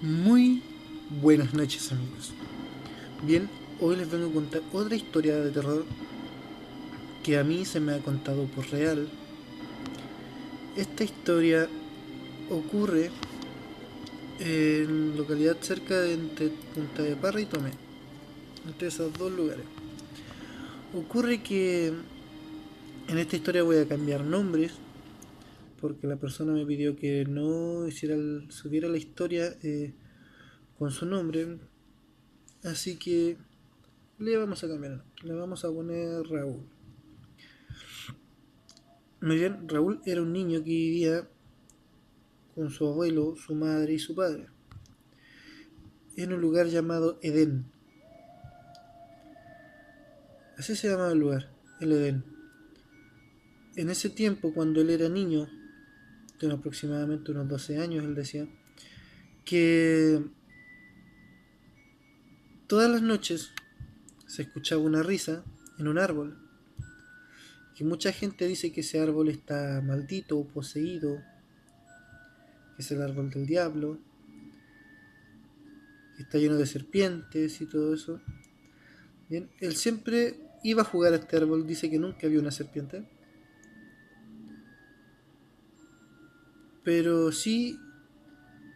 Muy buenas noches, amigos. Bien, hoy les vengo a contar otra historia de terror que a mí se me ha contado por real. Esta historia ocurre en localidad cerca de entre Punta de Parra y Tomé, entre esos dos lugares. Ocurre que en esta historia voy a cambiar nombres porque la persona me pidió que no subiera la historia con su nombre, así que le vamos a cambiar, le vamos a poner Raúl. Muy bien, Raúl era un niño que vivía con su abuelo, su madre y su padre en un lugar llamado Edén. Así se llamaba el lugar, el Edén. En ese tiempo, cuando él era niño, de aproximadamente unos 12 años, él decía que todas las noches se escuchaba una risa en un árbol, que mucha gente dice que ese árbol está maldito o poseído, que es el árbol del diablo, que está lleno de serpientes y todo eso. Bien, él siempre iba a jugar a este árbol, dice que nunca vio una serpiente, pero sí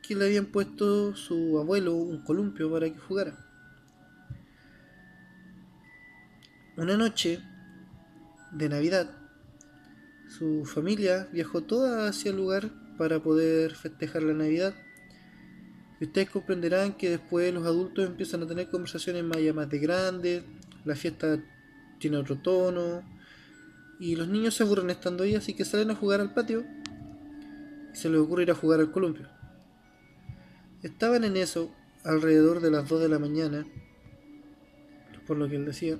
que le habían puesto su abuelo un columpio para que jugara. Una noche de Navidad, su familia viajó toda hacia el lugar para poder festejar la Navidad. Y ustedes comprenderán que después los adultos empiezan a tener conversaciones más de grandes, la fiesta tiene otro tono, y los niños se aburren estando ahí, así que salen a jugar al patio y se les ocurre ir a jugar al columpio. Estaban en eso alrededor de las 2 de la mañana, por lo que él decía,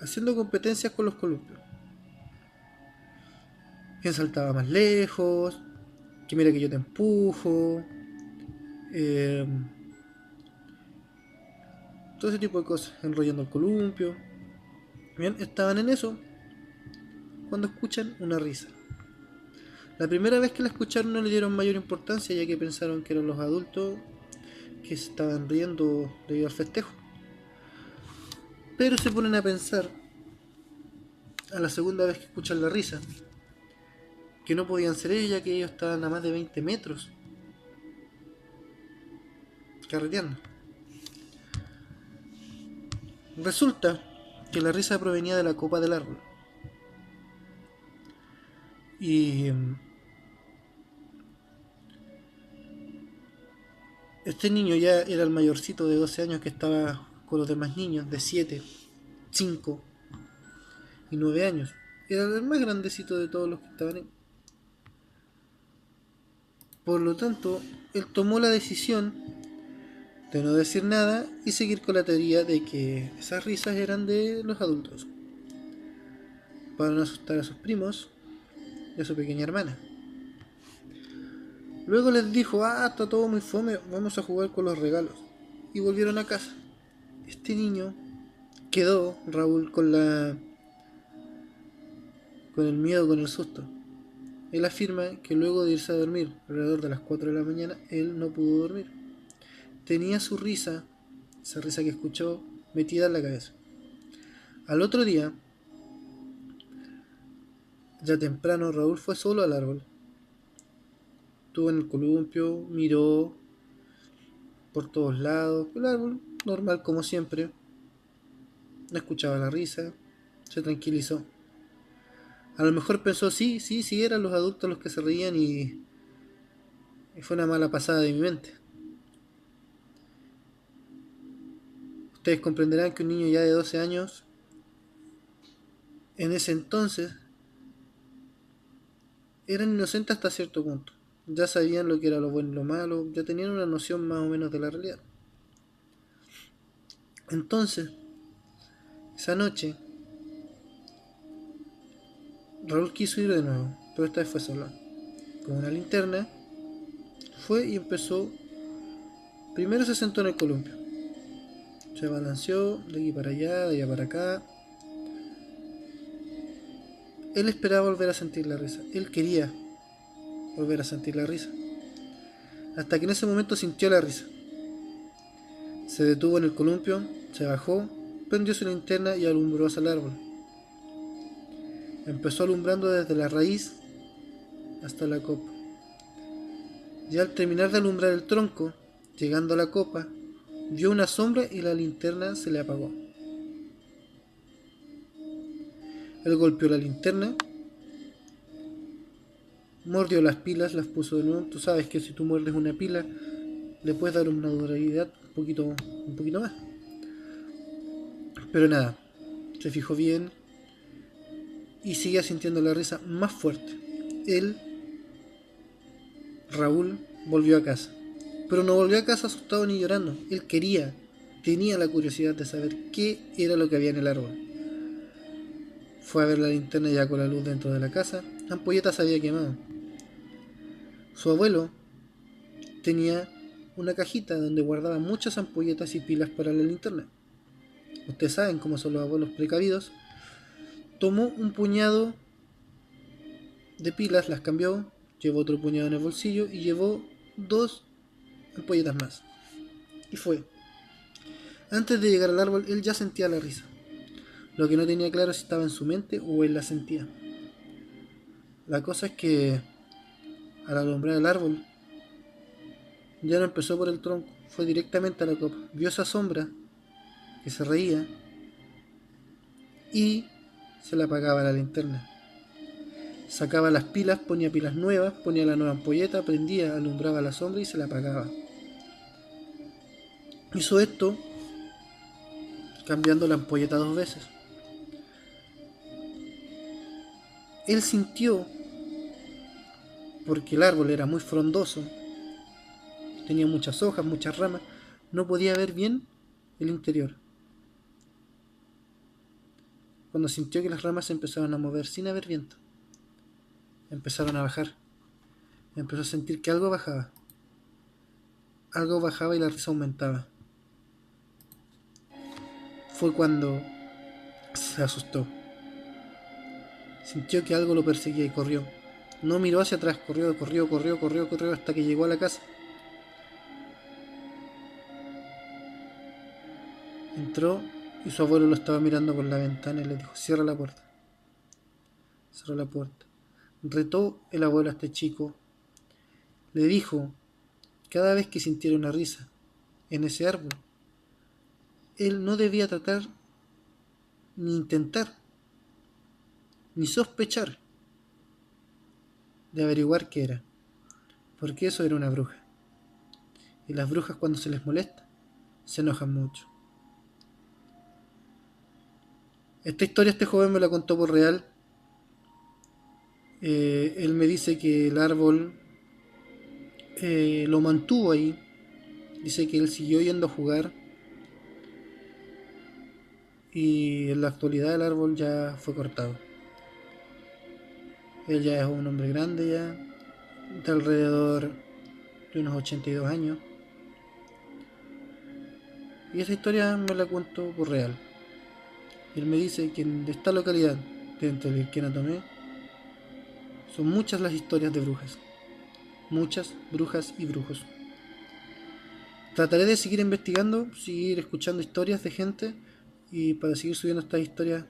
haciendo competencias con los columpios. Quién saltaba más lejos, que mira que yo te empujo, eh, todo ese tipo de cosas, enrollando el columpio. Bien, estaban en eso cuando escuchan una risa. La primera vez que la escucharon no le dieron mayor importancia, ya que pensaron que eran los adultos que se estaban riendo debido al festejo. Pero se ponen a pensar a la segunda vez que escuchan la risa, que no podían ser ellos ya que ellos estaban a más de 20 metros carreteando. Resulta que la risa provenía de la copa del árbol. Y este niño ya era el mayorcito de 12 años que estaba con los demás niños de 7, 5 y 9 años. Era el más grandecito de todos los que estaban ahí. Por lo tanto, él tomó la decisión de no decir nada y seguir con la teoría de que esas risas eran de los adultos, para no asustar a sus primos y a su pequeña hermana. Luego les dijo, está todo muy fome, vamos a jugar con los regalos. Y volvieron a casa. Este niño quedó, Raúl, con el miedo, con el susto. Él afirma que luego de irse a dormir, alrededor de las 4 de la mañana, él no pudo dormir. Tenía su risa, esa risa que escuchó, metida en la cabeza. Al otro día, ya temprano, Raúl fue solo al árbol. Estuvo en el columpio, miró por todos lados. El árbol, normal como siempre. No escuchaba la risa. Se tranquilizó. A lo mejor pensó, sí, eran los adultos los que se reían y fue una mala pasada de mi mente. Ustedes comprenderán que un niño ya de 12 años, en ese entonces, eran inocentes hasta cierto punto. Ya sabían lo que era lo bueno y lo malo, ya tenían una noción más o menos de la realidad. Entonces, esa noche, Raúl quiso ir de nuevo, pero esta vez fue solo. Con una linterna, fue y empezó. Primero se sentó en el columpio. Se balanceó de aquí para allá, de allá para acá. Él esperaba volver a sentir la risa. Él quería volver a sentir la risa. hasta que en ese momento sintió la risa. Se detuvo en el columpio, se bajó, prendió su linterna y alumbró hacia el árbol. Empezó alumbrando desde la raíz hasta la copa. Ya al terminar de alumbrar el tronco, llegando a la copa, vio una sombra y la linterna se le apagó. Él golpeó la linterna, mordió las pilas, las puso de nuevo. Tú sabes que si tú muerdes una pila, le puedes dar una durabilidad un poquito más. Pero nada, se fijó bien y seguía sintiendo la risa más fuerte. Él, Raúl, volvió a casa. Pero no volvió a casa asustado ni llorando. Él tenía la curiosidad de saber qué era lo que había en el árbol. Fue a ver la linterna ya con la luz dentro de la casa. La ampolleta se había quemado. Su abuelo tenía una cajita donde guardaba muchas ampolletas y pilas para la linterna. Ustedes saben cómo son los abuelos precavidos. Tomó un puñado de pilas, las cambió, llevó otro puñado en el bolsillo y llevó 2 ampolletas más. Y fue. Antes de llegar al árbol, él ya sentía la risa. Lo que no tenía claro si estaba en su mente o él la sentía. La cosa es que al alumbrar el árbol, ya no empezó por el tronco, fue directamente a la copa. Vio esa sombra que se reía y se le apagaba la linterna. Sacaba las pilas, ponía pilas nuevas, ponía la nueva ampolleta, prendía, alumbraba la sombra y se la apagaba. Hizo esto cambiando la ampolleta 2 veces. Él sintió, porque el árbol era muy frondoso, tenía muchas hojas, muchas ramas, no podía ver bien el interior. Cuando sintió que las ramas se empezaron a mover sin haber viento, empezaron a bajar. Empezó a sentir que algo bajaba. Algo bajaba y la risa aumentaba. Fue cuando se asustó. Sintió que algo lo perseguía y corrió. No miró hacia atrás, corrió hasta que llegó a la casa. Entró y su abuelo lo estaba mirando por la ventana y le dijo: cierra la puerta. Cerró la puerta. Retó el abuelo a este chico. Le dijo: cada vez que sintiera una risa en ese árbol, él no debía tratar, ni intentar, ni sospechar de averiguar qué era, porque eso era una bruja. Y las brujas, cuando se les molesta, se enojan mucho. Esta historia este joven me la contó por real. Él me dice que el árbol lo mantuvo ahí. Dice que él siguió yendo a jugar y en la actualidad el árbol ya fue cortado. Él ya es un hombre grande ya, de alrededor de unos 82 años. Y esa historia me la cuento por real. Él me dice que de esta localidad, dentro del Quenatomé, son muchas las historias de brujas. Muchas brujas y brujos. Trataré de seguir investigando, seguir escuchando historias de gente y para seguir subiendo estas historias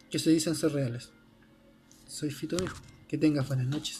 que se dicen ser reales. Soy Fito Viejo. Que tengas buenas noches.